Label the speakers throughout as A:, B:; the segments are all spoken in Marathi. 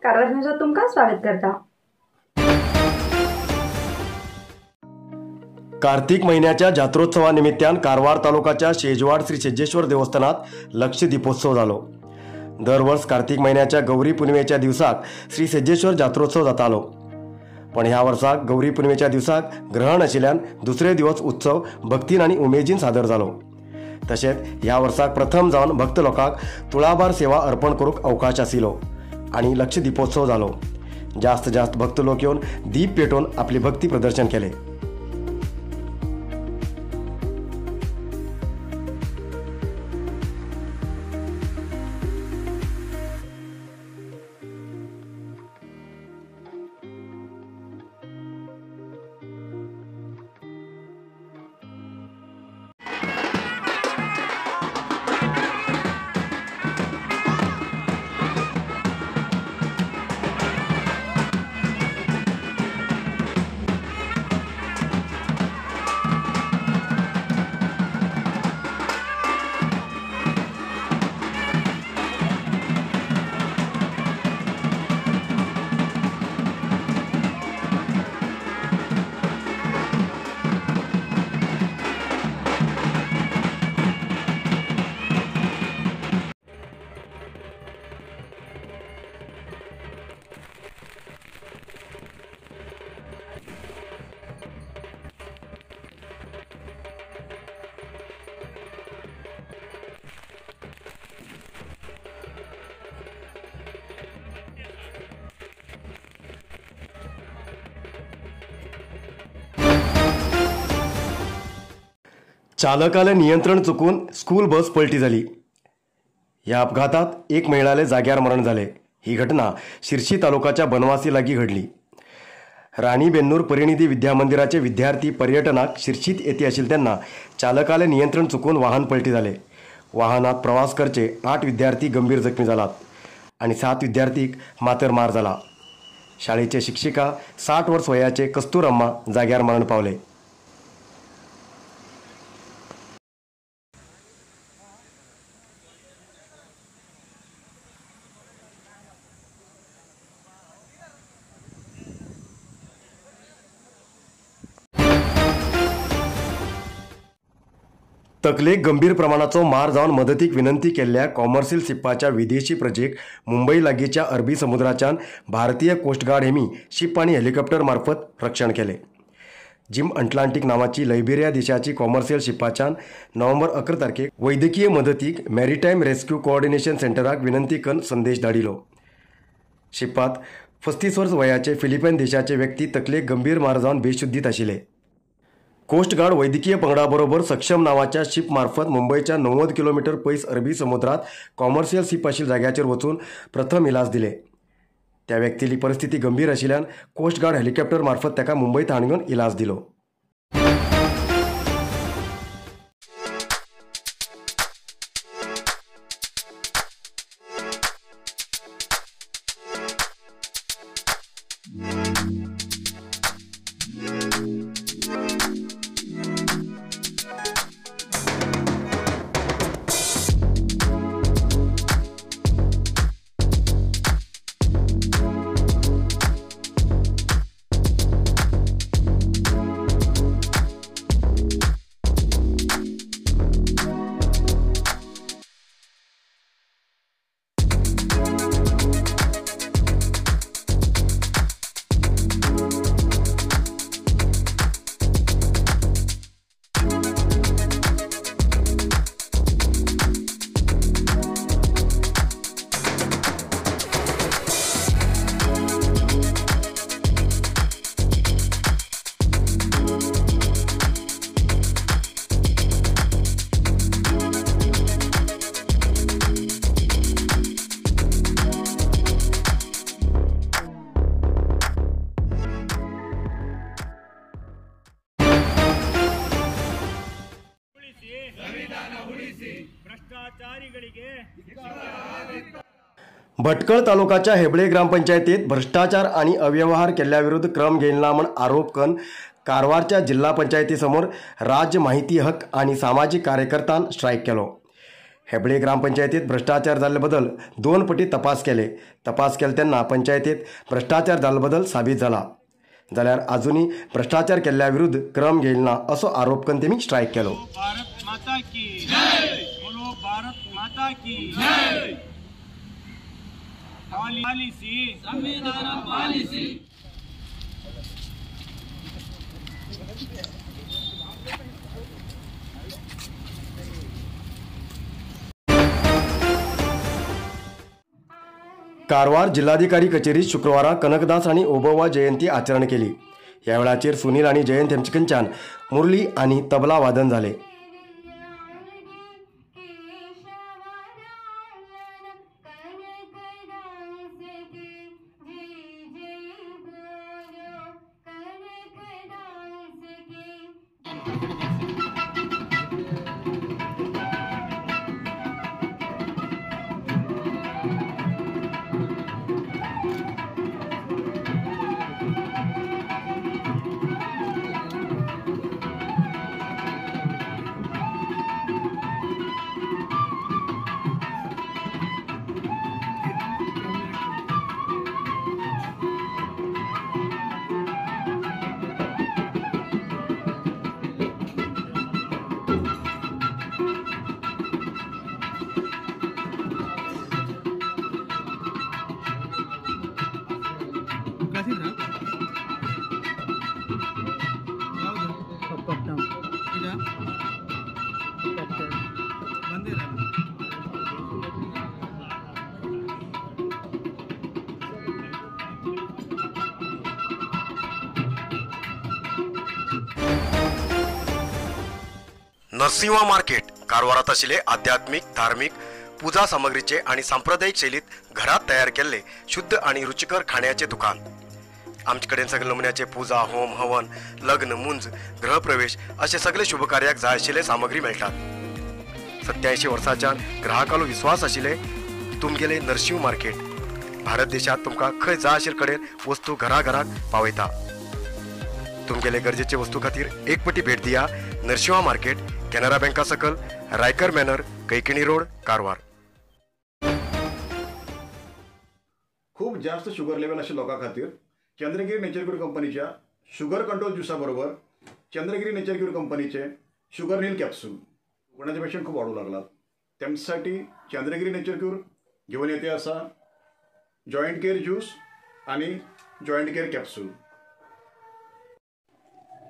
A: कारवार न्यूजात तुमका स्वागत करता।
B: कार्तिक महिन्याच्या जात्रोत्सवानिमित्तान कारवार तालुक्याच्या शेजवाड श्री सिद्धेश्वर देवस्थानात लक्ष दीपोत्सव झालो। दरवर्ष कार्तिक महिन्याच्या गौरी पुनवेच्या दिवसाक श्री सिद्धेश्वर जात्रोत्सव जातालो, पण ह्या वर्साक गौरी पुनवेच्या दिवसाक ग्रहण आशिल्ल्यान दुसरे दिवस उत्सव भक्तीन आणि उमेदीन सादर जालो। तशेंच ह्या वर्साक प्रथम जावन भक्त लोकांक तुळाभार सेवा अर्पण करूंक अवकाश आशिल्लो आणि लक्ष दीपोत्सव जालो। जास्त भक्त लोक येवन दीप पेटोवन आपले भक्ती प्रदर्शन केले। चालकाले नियंत्रण चुकून स्कूल बस पलटी झाली। या अपघातात एक महिलाले जाग्यार मरण झाले। ही घटना शिर्शी तालुक्याच्या बनवासी लागी घडली। राणीबेन्नूर परिणिधी विद्यामंदिराचे विद्यार्थी पर्यटनाक शिर्शीत येते आशिल्ले तेन्ना चालकाले नियंत्रण चुकून वाहन पलटी झाले। वाहनात प्रवास करचे 8 विद्यार्थी गंभीर जखमी झालात आणि 7 विद्यार्थीक मातर मार झाला। शाळेचे शिक्षिका 60 वर्ष वयाचे कस्तुरम्मा जाग्यार मरण पावले। तकलेक गंभीर प्रमाणाचो मार जावन मदतीक विनंती केल्ल्या कॉमर्शियल शिपाच्या विदेशी प्रजेक मुंबई लागींच्या अरबी समुद्राच्यान भारतीय कोस्टगार्ड हेमी शिप आणि हेलिकॉप्टर मार्फत रक्षण केले। जिम अटलांटिक नावाची लायबेरिया देशाची कॉमर्शियल शिपाच्यान नोव्हेंबर 11 तारखेक वैद्यकीय मदतीक मॅरिटाईम रेस्क्यू कोऑर्डिनेशन सेंटराक विनंती करून संदेश धाडिलो। शिपात 35 वर्ष वयाचे फिलिपाईन देशाचे व्यक्ती तकलेक गंभीर मार जावन बेशुद्धीत आशिल्ले। कोस्टगार्ड वैद्यकीय पंगडाबरोबर सक्षम नावाच्या शिप मार्फत मुंबईच्या 90 किलोमीटर पयस अरबी समुद्रात कॉमर्शियल शिप आशिल्ल्या जाग्याचेर वचून प्रथम इलाज दिले। त्या व्यक्तीली परिस्थिती गंभीर आशिल्ल्यान कोस्टगार्ड हेलिकॉप्टर मार्फत ताका मुंबईत हाडून इलाज दिलो। भटकळ तालुक्याच्या हेबळे ग्रामपंचायतीत भ्रष्टाचार आणि अव्यवहार केल्याविरुद्ध क्रम घेयना म्हण आरोप करून कारवारच्या जिल्हा पंचायतीसमोर राज्य माहिती हक्क आणि सामाजिक कार्यकर्त्यान स्ट्राईक केलो। हेबळे ग्रामपंचायतीत भ्रष्टाचार जाल्ल्याबद्दल 2 पटी तपास केले. तपास केले तेन्ना पंचायतीत भ्रष्टाचार जाल्ल्याबद्दल साबीत जाला. जाल्यार आजुनी भ्रष्टाचार केल्ल्या विरुद्ध क्रम घेयना असो आरोप करून तेमी स्ट्रायक केलो.
C: भारत माता की जय. बोलो भारत माता की जय. पालिसी संविधान पालिसी.
B: कारवार जिल्हाधिकारी कचेरीत शुक्रवारा कनकदास आणि ओबव्वा जयंती आचरण केली. ह्या वेळाचेर सुनील आणि जयंत हेंचे कडच्यान मुरली आणि तबला वादन जाले. नरसिंहा मार्केट कारवारात आशिल्ले आध्यात्मिक धार्मिक पूजा सामग्रीचे आणि सांप्रदायिक शैलीत घरात तयार केलेले शुद्ध आणि रुचिकर खाण्याचे दुकान. आमचे कडेन सगळे नमुन्याचे पूजा होम हवन लग्न मुंज गृहप्रवेश असे सगळे शुभ कार्याक जाय आशिल्ले सामग्री मेळटात. 87 वर्सांच्या ग्राहकालो विश्वास आशिल्ले तुमगेले नरसिंह मार्केट. भारत देशात तुमकां खंय जाय आशिल्ले कडेन वस्तू घराघराक पावयता. तुमगेले गरजेचे वस्तू खातीर एक पटी भेट दिया. नरसिंहा मार्केट, कॅनरा बँका सकल, रायकर मॅनर, कैकिणी रोड, कारवार.
D: खूप जास्त शुगर लेवल अशा लोकां खातीर चंद्रगिरी नेचर क्यूर कंपनीच्या शुगर कंट्रोल ज्युसा बरोबर चंद्रगिरी नेचर क्यूर कंपनीचे शुगर नील कॅप्सूल कोणाचे पेशंट खूप वाढू लागलात. त्यांच्यासाठी चंद्रगिरी नेचर क्यूर घेऊन येते असा जॉईंट केअर ज्यूस आणि जॉईंट केअर कॅप्सूल.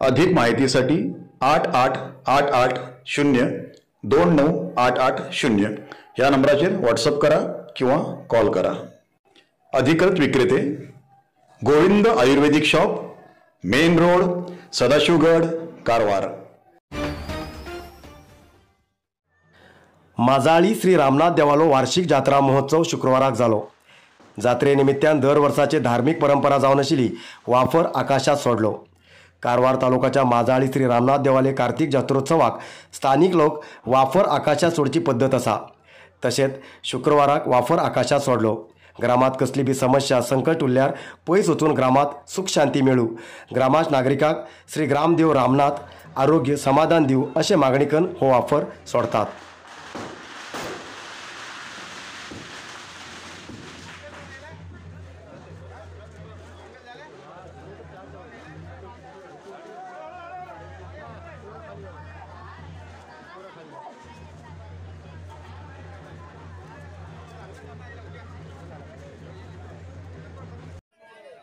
E: अधिक माहितीसाठी 8888029880 या नंबराचेर व्हॉट्सअप करा किंवा कॉल करा. अधिकृत विक्रेते Govind Ayurvedic shop, main road, Sadashivgad, Karwar.
B: Majali Shri Ramnath देवालो वार्षिक जात्रा महोत्सव शुक्रवाराक जालो. जात्रे निमित्यान दर वर्साचे धार्मिक परंपरा जावन आशिल्ली वाफर आकाशात सोडलो. कारवार तालुक्याच्या माजाळी श्री रामनाथ देवाले कार्तिक जात्रोत्सवाक स्थानिक लोक वाफर आकाशात सोडची पद्दत आसा. तशेंच शुक्रवाराक वाफर आकाशात सोडलो. ग्रामात कसली बी समस्या संकट उरल्यार पयस वचून ग्रामात सुख शांती मेळू. ग्रामांत नागरिकांक श्री ग्रामदेव रामनाथ आरोग्य समाधान दिवं अशें मागणी करून हो वाफर सोडतात.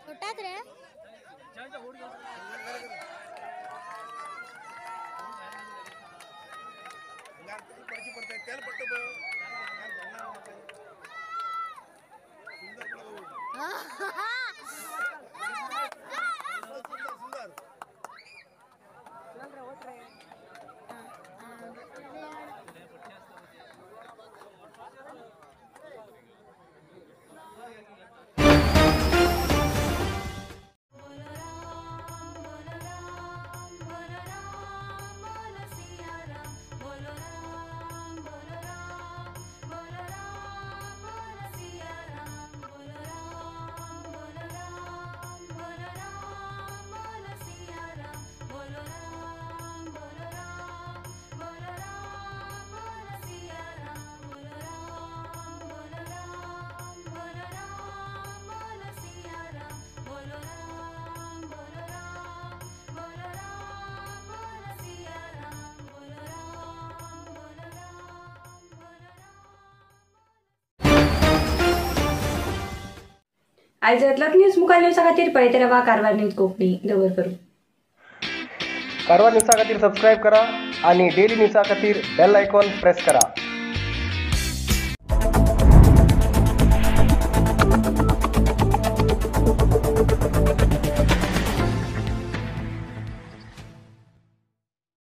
F: छोटाच रे.
A: आयज येतलोच न्यूज मुखार न्यूजा खातीर पळयत रावा कारवार न्यूज कोंकणी दवर करून.
F: कारवार न्यूजा खातीर सबस्क्राईब करा आणि डेली न्यूजा खातीर बेल आयकॉन प्रेस करा.